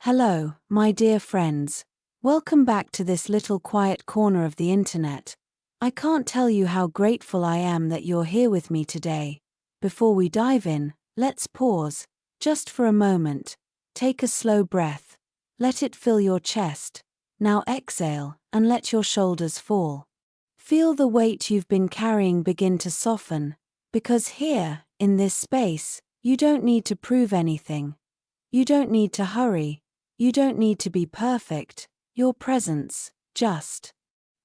Hello, my dear friends. Welcome back to this little quiet corner of the internet. I can't tell you how grateful I am that you're here with me today. Before we dive in, let's pause, just for a moment. Take a slow breath. Let it fill your chest. Now exhale, and let your shoulders fall. Feel the weight you've been carrying begin to soften, because here, in this space, you don't need to prove anything. You don't need to hurry. You don't need to be perfect. Your presence, just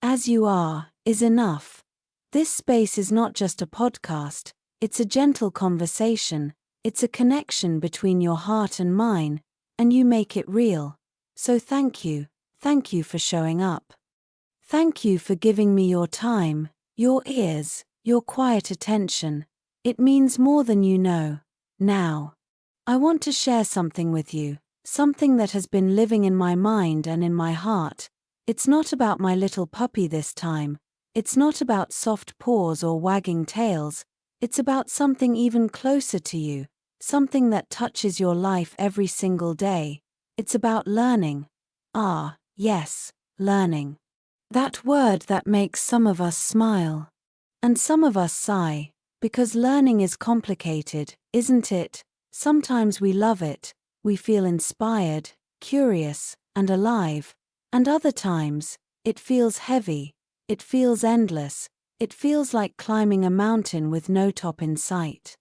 as you are, is enough. This space is not just a podcast, it's a gentle conversation, it's a connection between your heart and mine, and you make it real. So thank you for showing up. Thank you for giving me your time, your ears, your quiet attention. It means more than you know. Now, I want to share something with you. Something that has been living in my mind and in my heart. It's not about my little puppy this time. It's not about soft paws or wagging tails. It's about something even closer to you, something that touches your life every single day. It's about learning. Ah, yes, learning. That word that makes some of us smile. And some of us sigh, because learning is complicated, isn't it? Sometimes we love it. We feel inspired, curious, and alive, and other times, it feels heavy, it feels endless, it feels like climbing a mountain with no top in sight.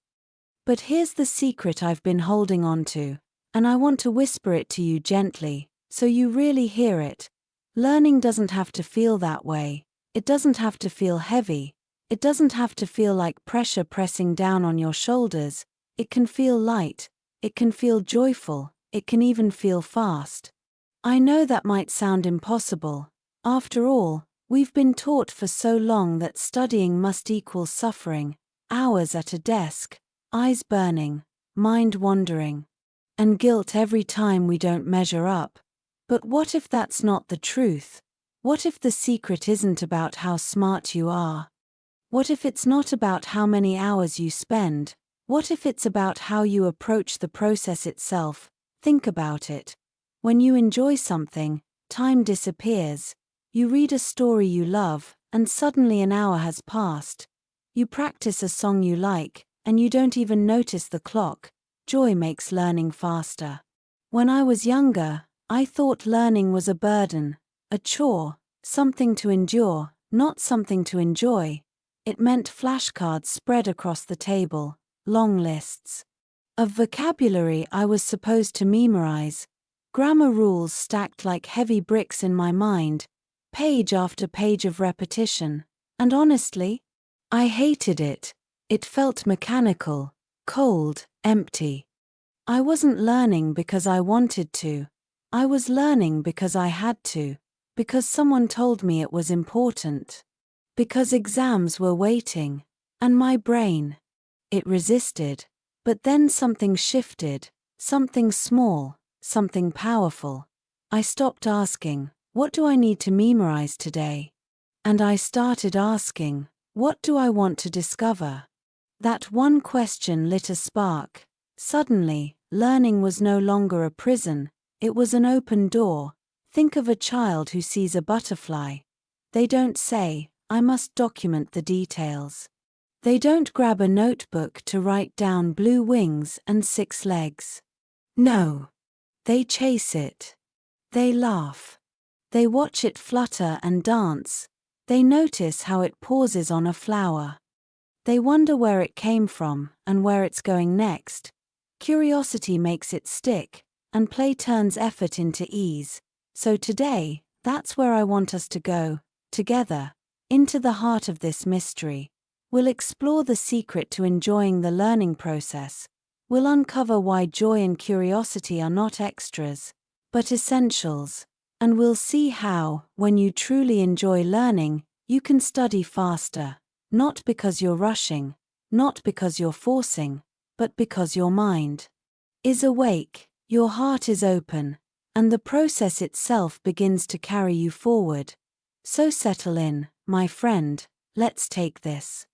But here's the secret I've been holding on to, and I want to whisper it to you gently, so you really hear it. Learning doesn't have to feel that way, it doesn't have to feel heavy, it doesn't have to feel like pressure pressing down on your shoulders, it can feel light. It can feel joyful, it can even feel fast. I know that might sound impossible. After all, we've been taught for so long that studying must equal suffering, hours at a desk, eyes burning, mind wandering, and guilt every time we don't measure up. But what if that's not the truth? What if the secret isn't about how smart you are? What if it's not about how many hours you spend? What if it's about how you approach the process itself? Think about it. When you enjoy something, time disappears. You read a story you love, and suddenly an hour has passed. You practice a song you like, and you don't even notice the clock. Joy makes learning faster. When I was younger, I thought learning was a burden, a chore, something to endure, not something to enjoy. It meant flashcards spread across the table. Long lists of vocabulary I was supposed to memorize, grammar rules stacked like heavy bricks in my mind, page after page of repetition, and honestly, I hated it. It felt mechanical, cold, empty. I wasn't learning because I wanted to. I was learning because I had to, because someone told me it was important, because exams were waiting, and my brain, it resisted, but then something shifted, something small, something powerful. I stopped asking, what do I need to memorize today? And I started asking, what do I want to discover? That one question lit a spark. Suddenly, learning was no longer a prison, it was an open door. Think of a child who sees a butterfly. They don't say, I must document the details. They don't grab a notebook to write down blue wings and 6 legs. No. They chase it. They laugh. They watch it flutter and dance. They notice how it pauses on a flower. They wonder where it came from and where it's going next. Curiosity makes it stick, and play turns effort into ease. So today, that's where I want us to go, together, into the heart of this mystery. We'll explore the secret to enjoying the learning process. We'll uncover why joy and curiosity are not extras, but essentials. And we'll see how, when you truly enjoy learning, you can study faster. Not because you're rushing, not because you're forcing, but because your mind is awake, your heart is open, and the process itself begins to carry you forward. So settle in, my friend, let's take this.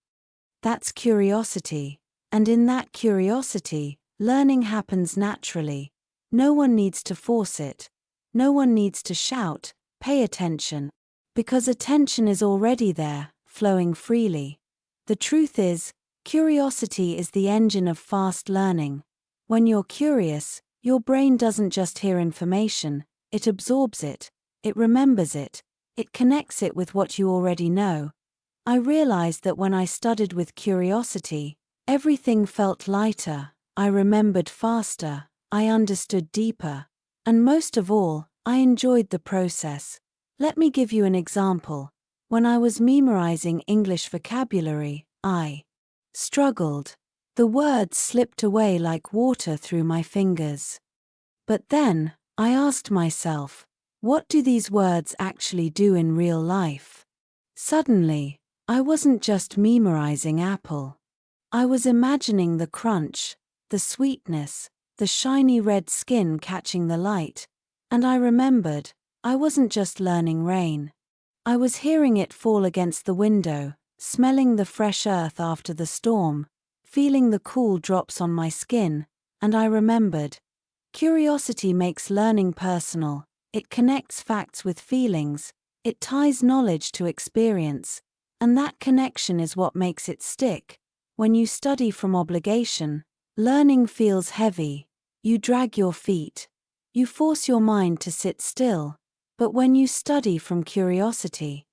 That's curiosity, and in that curiosity, learning happens naturally. No one needs to force it. No one needs to shout, "Pay attention." Because attention is already there, flowing freely. The truth is, curiosity is the engine of fast learning. When you're curious, your brain doesn't just hear information, it absorbs it, it remembers it, it connects it with what you already know. I realized that when I studied with curiosity, everything felt lighter, I remembered faster, I understood deeper, and most of all, I enjoyed the process. Let me give you an example. When I was memorizing English vocabulary, I struggled. The words slipped away like water through my fingers. But then, I asked myself, what do these words actually do in real life? Suddenly, I wasn't just memorizing apple. I was imagining the crunch, the sweetness, the shiny red skin catching the light, and I remembered, I wasn't just learning rain. I was hearing it fall against the window, smelling the fresh earth after the storm, feeling the cool drops on my skin, and I remembered. Curiosity makes learning personal, it connects facts with feelings, it ties knowledge to experience, and that connection is what makes it stick. When you study from obligation, learning feels heavy, you drag your feet, you force your mind to sit still, but when you study from curiosity,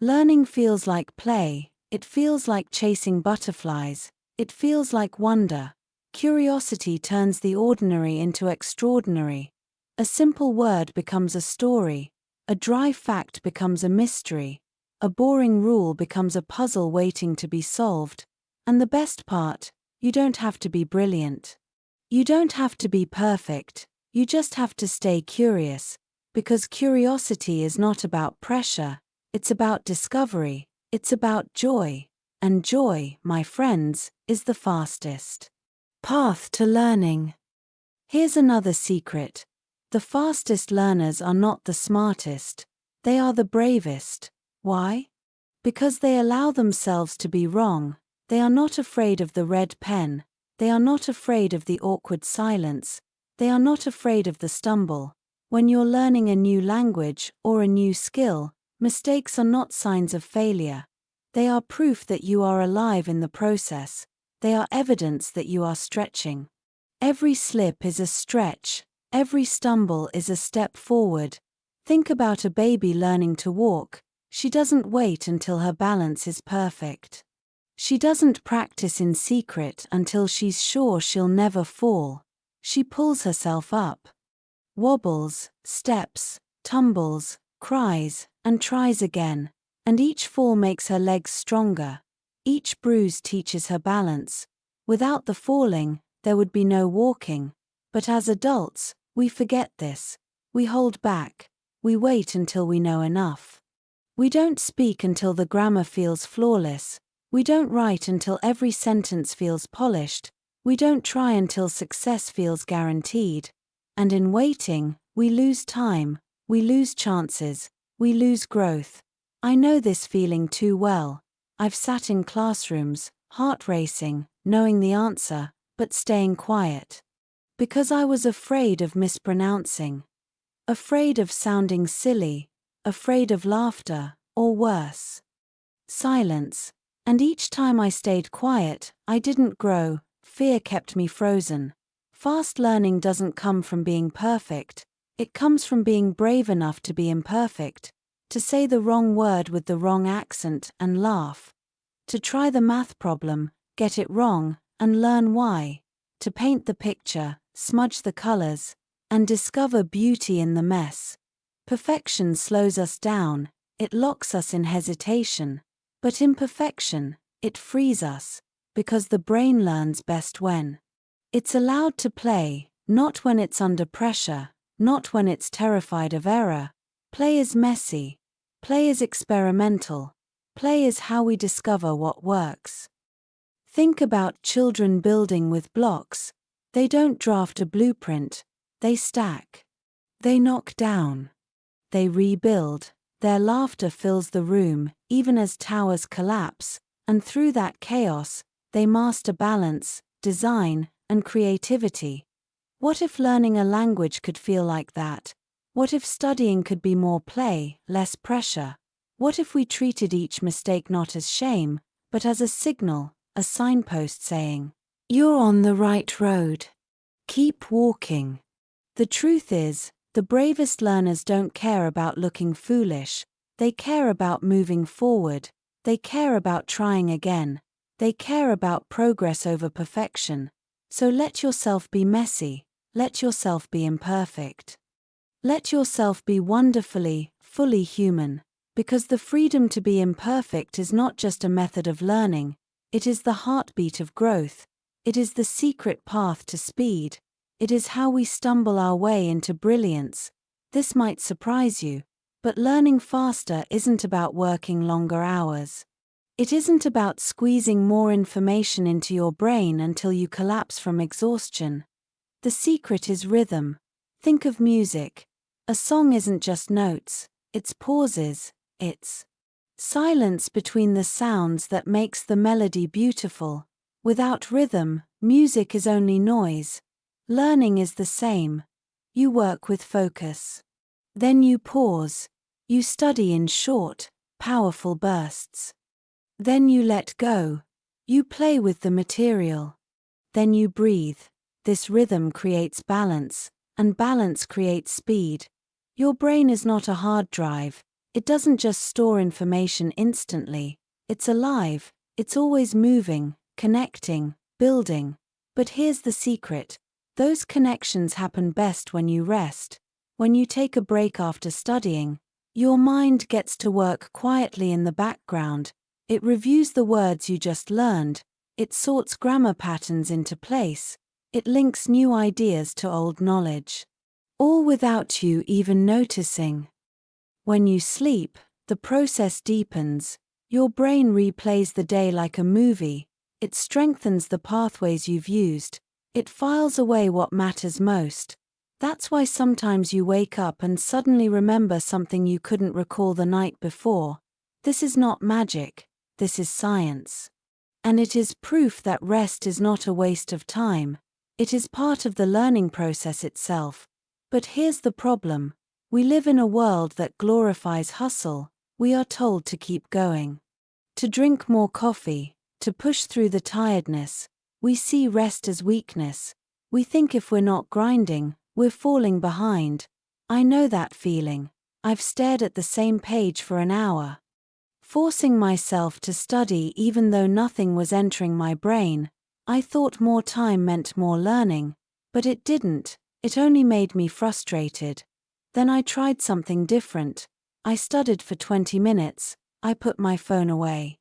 learning feels like play, it feels like chasing butterflies, it feels like wonder. Curiosity turns the ordinary into extraordinary. A simple word becomes a story, a dry fact becomes a mystery, a boring rule becomes a puzzle waiting to be solved. And the best part, you don't have to be brilliant. You don't have to be perfect, you just have to stay curious, because curiosity is not about pressure, it's about discovery, it's about joy, and joy, my friends, is the fastest path to learning. Here's another secret. The fastest learners are not the smartest, they are the bravest. Why? Because they allow themselves to be wrong, they are not afraid of the red pen, they are not afraid of the awkward silence, they are not afraid of the stumble. When you're learning a new language or a new skill, mistakes are not signs of failure. They are proof that you are alive in the process. They are evidence that you are stretching. Every slip is a stretch, every stumble is a step forward. Think about a baby learning to walk. She doesn't wait until her balance is perfect. She doesn't practice in secret until she's sure she'll never fall. She pulls herself up. Wobbles, steps, tumbles, cries, and tries again, and each fall makes her legs stronger. Each bruise teaches her balance. Without the falling, there would be no walking. But as adults, we forget this. We hold back. We wait until we know enough. We don't speak until the grammar feels flawless. We don't write until every sentence feels polished. We don't try until success feels guaranteed. And in waiting, we lose time, we lose chances, we lose growth. I know this feeling too well. I've sat in classrooms, heart racing, knowing the answer, but staying quiet. Because I was afraid of mispronouncing. Afraid of sounding silly, afraid of laughter, or worse, silence. And each time I stayed quiet, I didn't grow, fear kept me frozen. Fast learning doesn't come from being perfect, it comes from being brave enough to be imperfect, to say the wrong word with the wrong accent and laugh, to try the math problem, get it wrong, and learn why, to paint the picture, smudge the colors, and discover beauty in the mess. Perfection slows us down, it locks us in hesitation, but imperfection, it frees us, because the brain learns best when it's allowed to play, not when it's under pressure, not when it's terrified of error. Play is messy. Play is experimental. Play is how we discover what works. Think about children building with blocks. They don't draft a blueprint. They stack. They knock down. They rebuild. Their laughter fills the room, even as towers collapse, and through that chaos, they master balance, design, and creativity. What if learning a language could feel like that? What if studying could be more play, less pressure? What if we treated each mistake not as shame, but as a signal, a signpost saying, "You're on the right road. Keep walking"? The truth is, the bravest learners don't care about looking foolish. They care about moving forward. They care about trying again. They care about progress over perfection. So let yourself be messy. Let yourself be imperfect. Let yourself be wonderfully, fully human. Because the freedom to be imperfect is not just a method of learning, it is the heartbeat of growth. It is the secret path to speed. It is how we stumble our way into brilliance. This might surprise you, but learning faster isn't about working longer hours. It isn't about squeezing more information into your brain until you collapse from exhaustion. The secret is rhythm. Think of music. A song isn't just notes, it's pauses, it's silence between the sounds that makes the melody beautiful. Without rhythm, music is only noise. Learning is the same. You work with focus. Then you pause. You study in short, powerful bursts. Then you let go. You play with the material. Then you breathe. This rhythm creates balance, and balance creates speed. Your brain is not a hard drive. It doesn't just store information instantly. It's alive. It's always moving, connecting, building. But here's the secret. Those connections happen best when you rest. When you take a break after studying, your mind gets to work quietly in the background. It reviews the words you just learned. It sorts grammar patterns into place. It links new ideas to old knowledge. All without you even noticing. When you sleep, the process deepens. Your brain replays the day like a movie. It strengthens the pathways you've used. It files away what matters most. That's why sometimes you wake up and suddenly remember something you couldn't recall the night before. This is not magic. This is science. And it is proof that rest is not a waste of time. It is part of the learning process itself. But here's the problem. We live in a world that glorifies hustle. We are told to keep going. To drink more coffee, to push through the tiredness. We see rest as weakness. We think if we're not grinding, we're falling behind. I know that feeling. I've stared at the same page for an hour, forcing myself to study even though nothing was entering my brain. I thought more time meant more learning, but it didn't. It only made me frustrated. Then I tried something different. I studied for 20 minutes. I put my phone away.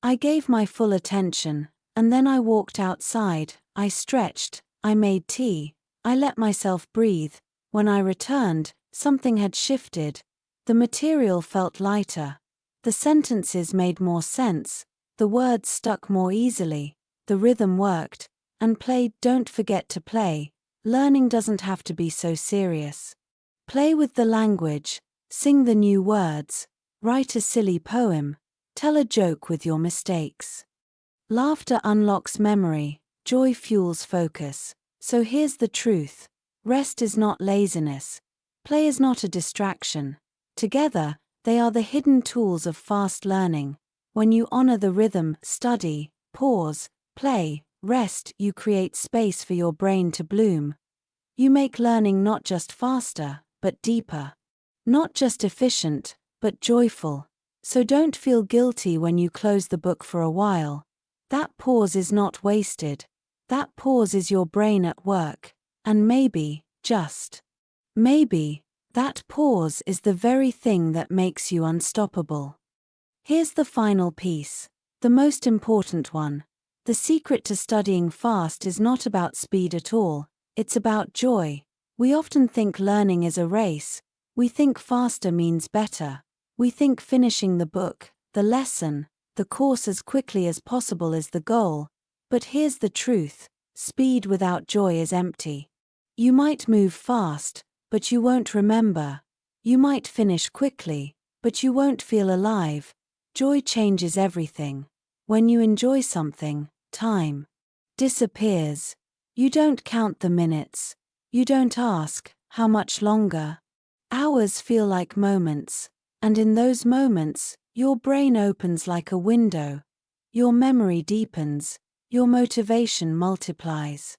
I gave my full attention, and then I walked outside. I stretched. I made tea. I let myself breathe. When I returned, something had shifted. The material felt lighter. The sentences made more sense. The words stuck more easily. The rhythm worked. And play, don't forget to play. Learning doesn't have to be so serious. Play with the language. Sing the new words. Write a silly poem. Tell a joke with your mistakes. Laughter unlocks memory. Joy fuels focus. So here's the truth. Rest is not laziness. Play is not a distraction. Together, they are the hidden tools of fast learning. When you honor the rhythm, study, pause, play, rest, you create space for your brain to bloom. You make learning not just faster, but deeper. Not just efficient, but joyful. So don't feel guilty when you close the book for a while. That pause is not wasted. That pause is your brain at work. And maybe, just maybe, that pause is the very thing that makes you unstoppable. Here's the final piece. The most important one. The secret to studying fast is not about speed at all. It's about joy. We often think learning is a race. We think faster means better. We think finishing the book, the lesson, the course as quickly as possible is the goal. But here's the truth. Speed without joy is empty. You might move fast, but you won't remember. You might finish quickly, but you won't feel alive. Joy changes everything. When you enjoy something, time disappears. You don't count the minutes. You don't ask, how much longer? Hours feel like moments, and in those moments, your brain opens like a window, your memory deepens, your motivation multiplies.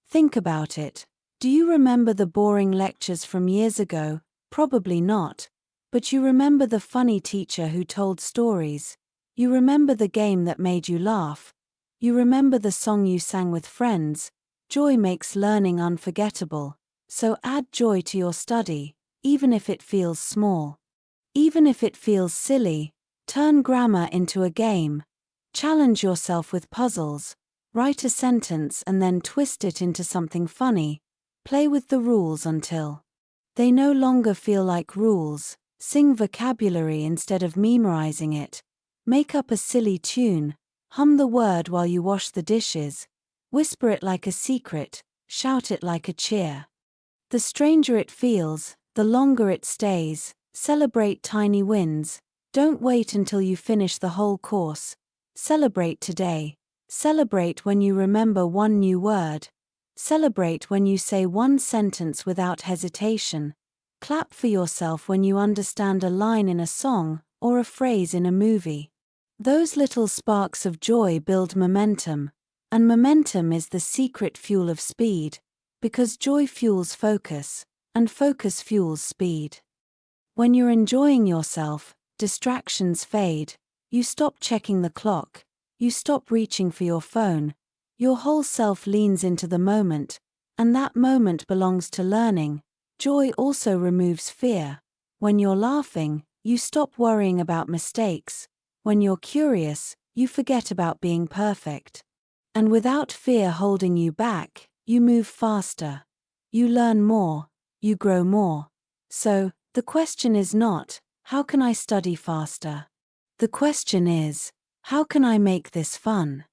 Think about it. Do you remember the boring lectures from years ago? Probably not. But you remember the funny teacher who told stories. You remember the game that made you laugh. You remember the song you sang with friends. Joy makes learning unforgettable. So add joy to your study, even if it feels small. Even if it feels silly, turn grammar into a game. Challenge yourself with puzzles. Write a sentence and then twist it into something funny. Play with the rules until they no longer feel like rules. Sing vocabulary instead of memorizing it. Make up a silly tune. Hum the word while you wash the dishes. Whisper it like a secret. Shout it like a cheer. The stranger it feels, the longer it stays. Celebrate tiny wins. Don't wait until you finish the whole course. Celebrate today. Celebrate when you remember one new word. Celebrate when you say one sentence without hesitation. Clap for yourself when you understand a line in a song or a phrase in a movie. Those little sparks of joy build momentum, and momentum is the secret fuel of speed, because joy fuels focus, and focus fuels speed. When you're enjoying yourself, distractions fade. You stop checking the clock. You stop reaching for your phone. Your whole self leans into the moment, and that moment belongs to learning. Joy also removes fear. When you're laughing, you stop worrying about mistakes. When you're curious, you forget about being perfect. And without fear holding you back, you move faster. You learn more. You grow more. So, the question is not, how can I study faster? The question is, how can I make this fun?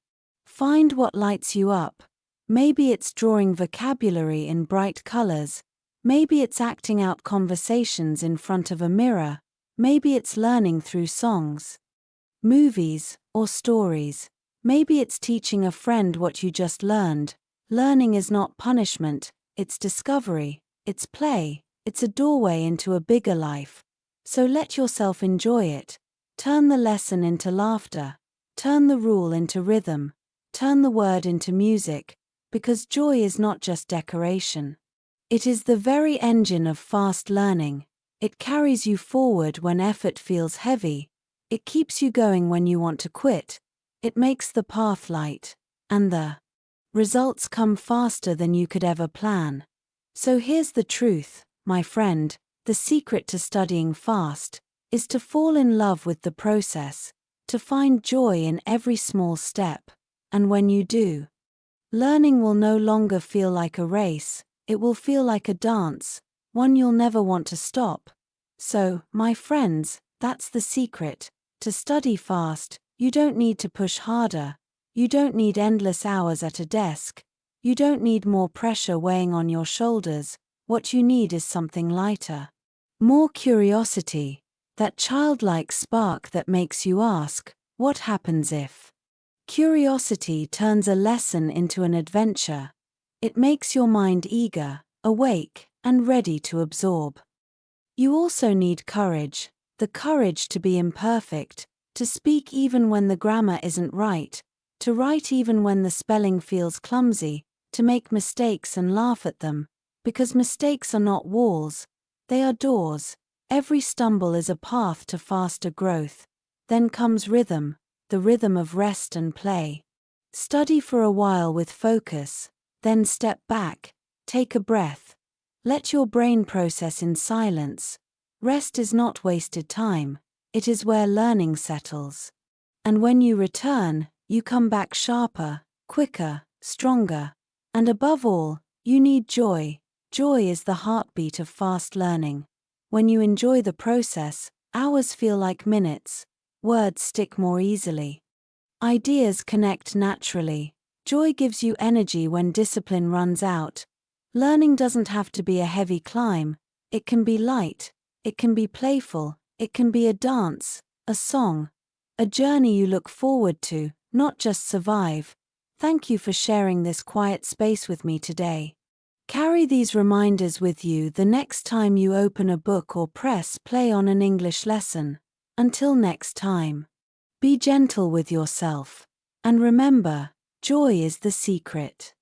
Find what lights you up. Maybe it's drawing vocabulary in bright colors. Maybe it's acting out conversations in front of a mirror. Maybe it's learning through songs, movies, or stories. Maybe it's teaching a friend what you just learned. Learning is not punishment, it's discovery, it's play, it's a doorway into a bigger life. So let yourself enjoy it. Turn the lesson into laughter. Turn the rule into rhythm. Turn the word into music, because joy is not just decoration. It is the very engine of fast learning. It carries you forward when effort feels heavy. It keeps you going when you want to quit. It makes the path light, and the results come faster than you could ever plan. So here's the truth, my friend, the secret to studying fast is to fall in love with the process, to find joy in every small step. And when you do, learning will no longer feel like a race, it will feel like a dance, one you'll never want to stop. So, my friends, that's the secret. To study fast, you don't need to push harder. You don't need endless hours at a desk. You don't need more pressure weighing on your shoulders. What you need is something lighter. More curiosity. That childlike spark that makes you ask, what happens if? Curiosity turns a lesson into an adventure. It makes your mind eager, awake, and ready to absorb. You also need courage, the courage to be imperfect, to speak even when the grammar isn't right, to write even when the spelling feels clumsy, to make mistakes and laugh at them, because mistakes are not walls, they are doors. Every stumble is a path to faster growth. Then comes rhythm, the rhythm of rest and play. Study for a while with focus, then step back, take a breath. Let your brain process in silence. Rest is not wasted time, it is where learning settles. And when you return, you come back sharper, quicker, stronger. And above all, you need joy. Joy is the heartbeat of fast learning. When you enjoy the process, hours feel like minutes. Words stick more easily. Ideas connect naturally. Joy gives you energy when discipline runs out. Learning doesn't have to be a heavy climb. It can be light. It can be playful. It can be a dance, a song, a journey you look forward to, not just survive. Thank you for sharing this quiet space with me today. Carry these reminders with you the next time you open a book or press play on an English lesson. Until next time, be gentle with yourself. And remember, joy is the secret.